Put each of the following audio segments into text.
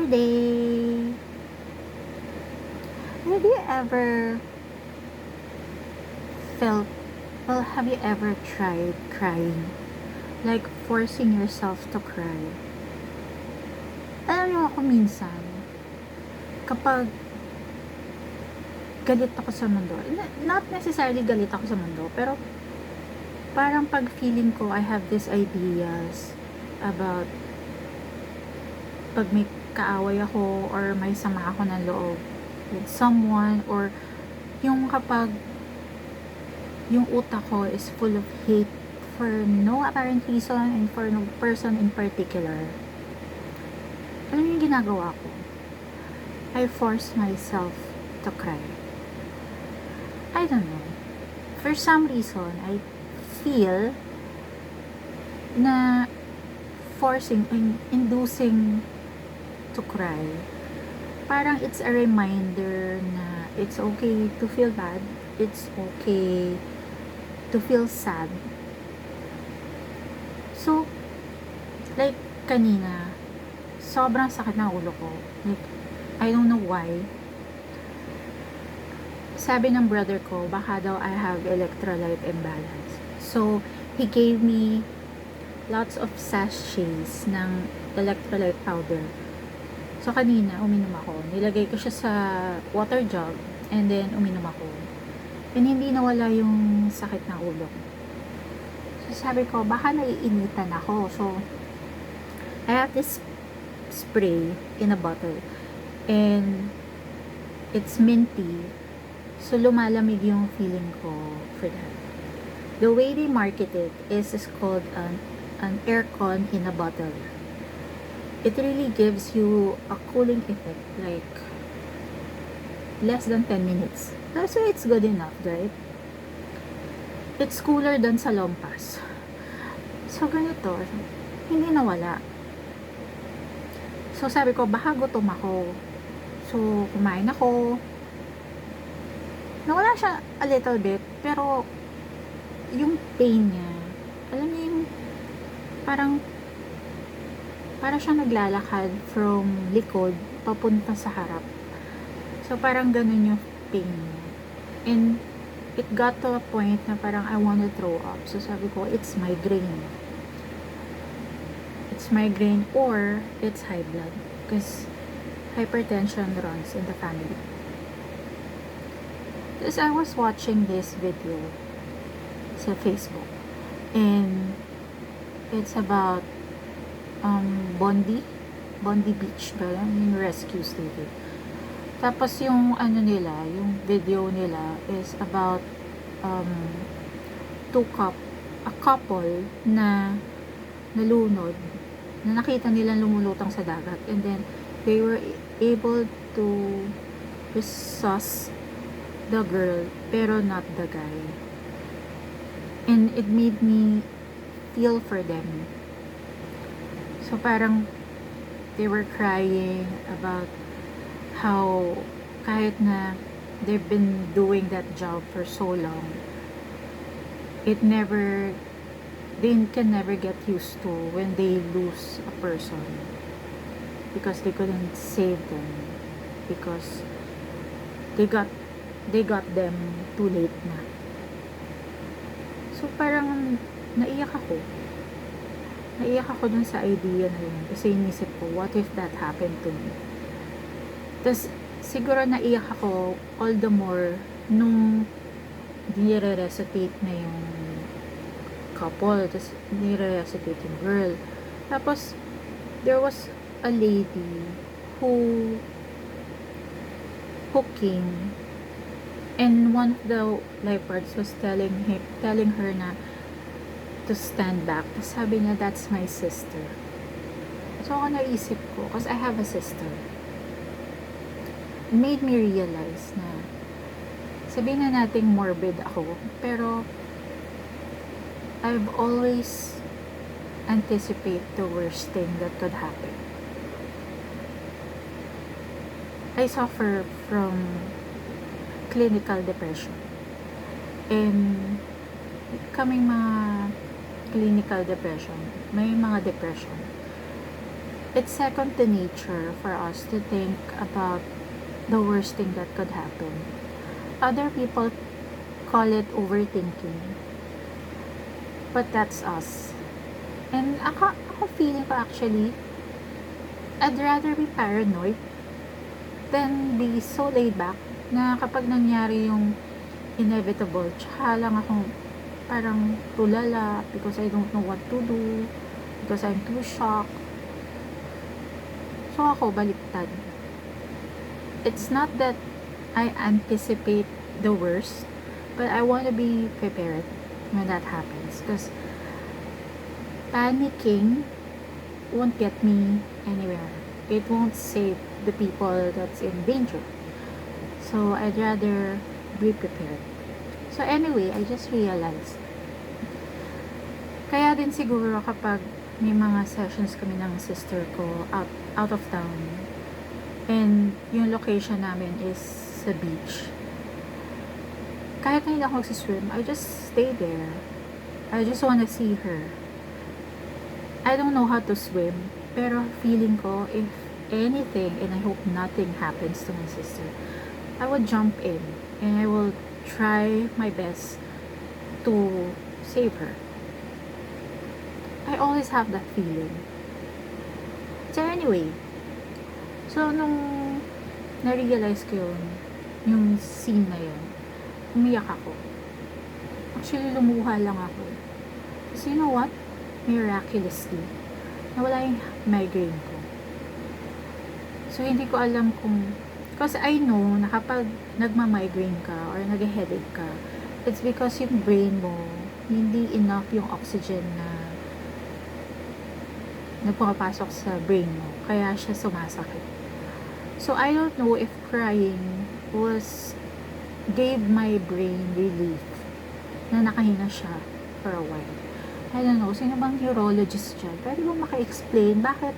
day. Have you ever felt, well, have you ever tried crying? Like forcing yourself to cry? Alam niyo ako minsan, kapag galit ako sa mundo, not necessarily galit ako sa mundo, pero parang pag feeling ko I have these ideas about pag may kaaway ako or may sama ako ng loob with someone, or yung kapag yung utak ko is full of hate for no apparent reason and for no person in particular. Alam niyo yung ginagawa ko? I force myself to cry. I don't know. For some reason, I feel na forcing and inducing to cry, parang it's a reminder na it's okay to feel bad, it's okay to feel sad. So, like kanina, sobrang sakit ng ulo ko. Like, I don't know why. Sabi ng brother ko, baka daw I have electrolyte imbalance. So, he gave me lots of sachets ng electrolyte powder. So, kanina, uminom ako. Nilagay ko siya sa water jug, and then uminom ako. And hindi nawala yung sakit ng ulo ko. So, sabi ko, baka naiinitan ako. So, I have this spray in a bottle. And, it's minty. So, lumalamig yung feeling ko for that. The way they market it is called an aircon in a bottle. It really gives you a cooling effect, like less than 10 minutes. So, it's good enough, right? It's cooler than sa Lompas. So, ganito. Hindi nawala. So, sabi ko, baka gutom ako. So, kumain ako. Nawala siya a little bit, pero yung pain niya, alam niyo yung parang siya naglalakad from likod papunta sa harap. So, parang ganun yung pain niya. And it got to a point na parang I wanna throw up. So, sabi ko, it's migraine. It's migraine or it's high blood. Because hypertension runs in the family. Because I was watching this video sa Facebook, and it's about Bondi Beach ba yun? Yung rescue story. Tapos yung ano nila, yung video nila is about a couple na nalunod, na nakita nilang lumulutang sa dagat, and then they were able to resuscitate the girl, pero not the guy. And it made me feel for them. So, parang they were crying about how kahit na they've been doing that job for so long, they can never get used to when they lose a person, because they couldn't save them, because they got them too late na. So, parang naiyak ako dun sa idea na yun, kasi inisip ko, what if that happened to me? Tapos siguro naiyak ako all the more nung nire-resuscitate na yung couple, tapos nire-resuscitate yung girl. Tapos there was a lady who came, and one of the lifeguards was telling her na to stand back. Tapos sabi niya, that's my sister. So ako naisip ko, because I have a sister, it made me realize na sabihin na nating morbid ako, pero I've always anticipate the worst thing that could happen. I suffer from clinical depression. And kaming mga clinical depression, may mga depression. it's second to nature for us to think about the worst thing that could happen. Other people call it overthinking, but that's us. And ako feeling ko actually, I'd rather be paranoid than be so laid back na kapag nangyari yung inevitable, tsaka lang ako parang tulala because I don't know what to do, because I'm too shocked. So ako, baliktad. It's not that I anticipate the worst, but I want to be prepared when that happens. Because panicking won't get me anywhere. It won't save the people that's in danger. So I'd rather be prepared. So anyway, I just realized. Kaya din siguro kapag may mga sessions kami ng sister ko out of town, and yung location namin is sa beach, kahit na hindi ako magsiswim, I just stay there. I just wanna see her. I don't know how to swim, pero feeling ko, if anything, and I hope nothing happens to my sister, I would jump in and I will try my best to save her. I always have that feeling. So anyway, so nung na-realize ko yung scene na yun, umiyak ako. Actually, lumuha lang ako. So you know what? Miraculously, nawala yung migraine ko. So hindi ko alam kung, kasi I know na kapag nagma-migraine ka or nag-headache ka, it's because yung brain mo, hindi enough yung oxygen na pumapasok sa brain mo, kaya siya sumasakit. So I don't know if crying gave my brain relief na nakahinga siya for a while. I don't know, sino bang neurologist dyan? Pwede ba maka-explain bakit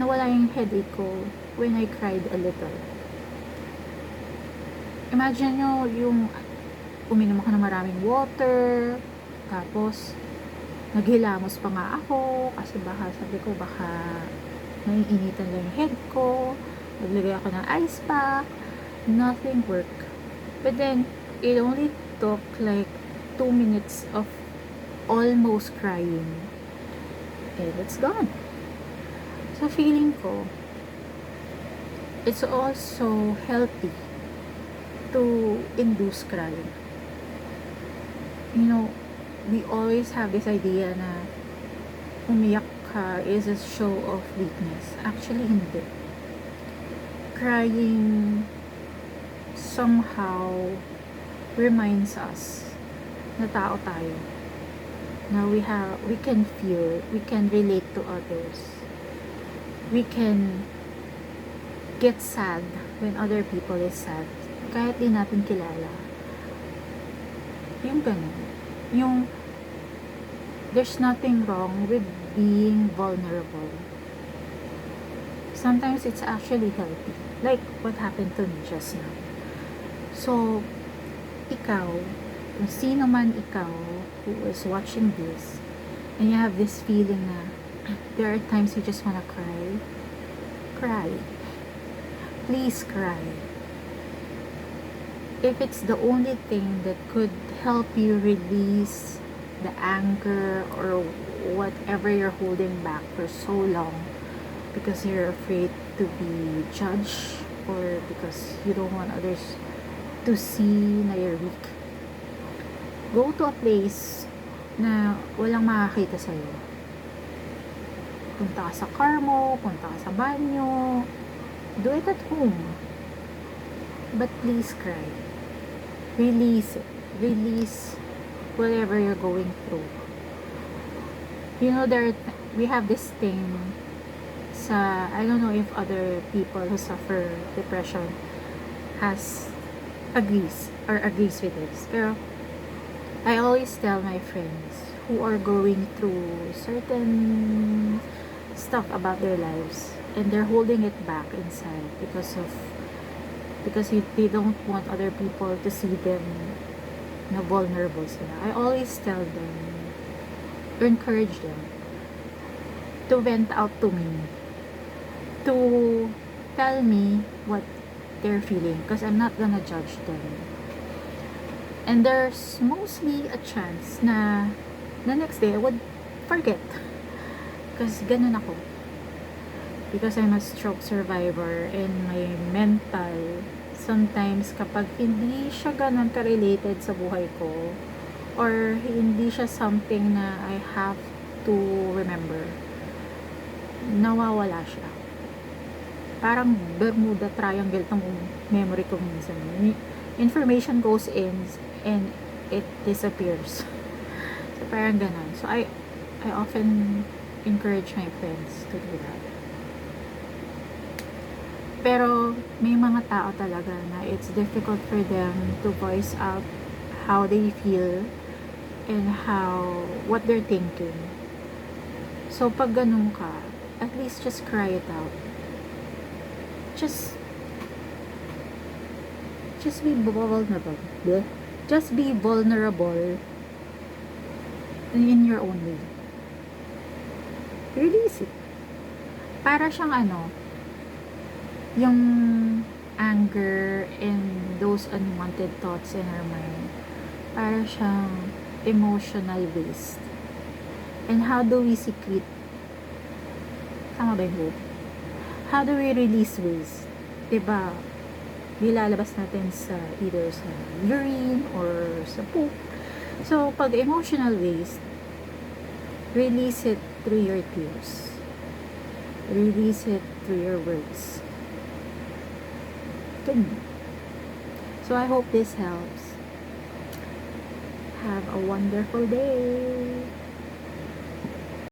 nawala yung headache ko when I cried a little? Imagine nyo yung uminom ako ng maraming water, tapos naghilamos pa nga ako kasi sabi ko baka naiinitan lang yung head ko, naglagay ako ng ice pack, nothing worked. But then it only took like 2 minutes of almost crying and it's gone. So feeling ko, it's also healthy to induce crying. You know, we always have this idea na umiyak ka is a show of weakness. Actually, hindi. Crying somehow reminds us na tao tayo. Na we can feel, we can relate to others. We can get sad when other people is sad. Kahit di natin kilala. Yung ganun. Yung there's nothing wrong with being vulnerable. Sometimes it's actually healthy. Like what happened to me just now. So, ikaw, kung sino man ikaw who is watching this, and you have this feeling na there are times you just wanna cry, cry. Please cry. If it's the only thing that could help you release the anger or whatever you're holding back for so long because you're afraid to be judged or because you don't want others to see na you're weak, go to a place na walang makakita sa'yo. Punta ka sa car mo, punta ka sa banyo, do it at home. But please cry. Release it. Release whatever you're going through. You know, we have this thing sa, I don't know if other people who suffer depression agrees with this. Pero I always tell my friends who are going through certain stuff about their lives and they're holding it back inside because they don't want other people to see them na vulnerable sila. I always tell them or encourage them, to vent out to me, to tell me what they're feeling, because I'm not gonna judge them. And there's mostly a chance na the next day I would forget, because ganun ako, because I'm a stroke survivor, and my mental sometimes kapag hindi siya ganun ka-related sa buhay ko, or hindi siya something na I have to remember, nawawala siya. Parang Bermuda Triangle tong memory ko minsan. Information goes in and it disappears. So parang ganun. So I often encourage my friends to do that. Pero may mga tao talaga na it's difficult for them to voice out how they feel and what they're thinking. So pag ganun ka, at least just cry it out. Just be vulnerable. Just be vulnerable in your own way. Release it. Para siyang yung anger and those unwanted thoughts in our mind, para siyang emotional waste. And how do we secrete? Tama ba yung word? How do we release waste? Diba? Nilalabas natin sa either sa urine or sa poop. So, pag emotional waste, release it through your tears. Release it through your words. Ganun. So, I hope this helps. Have a wonderful day.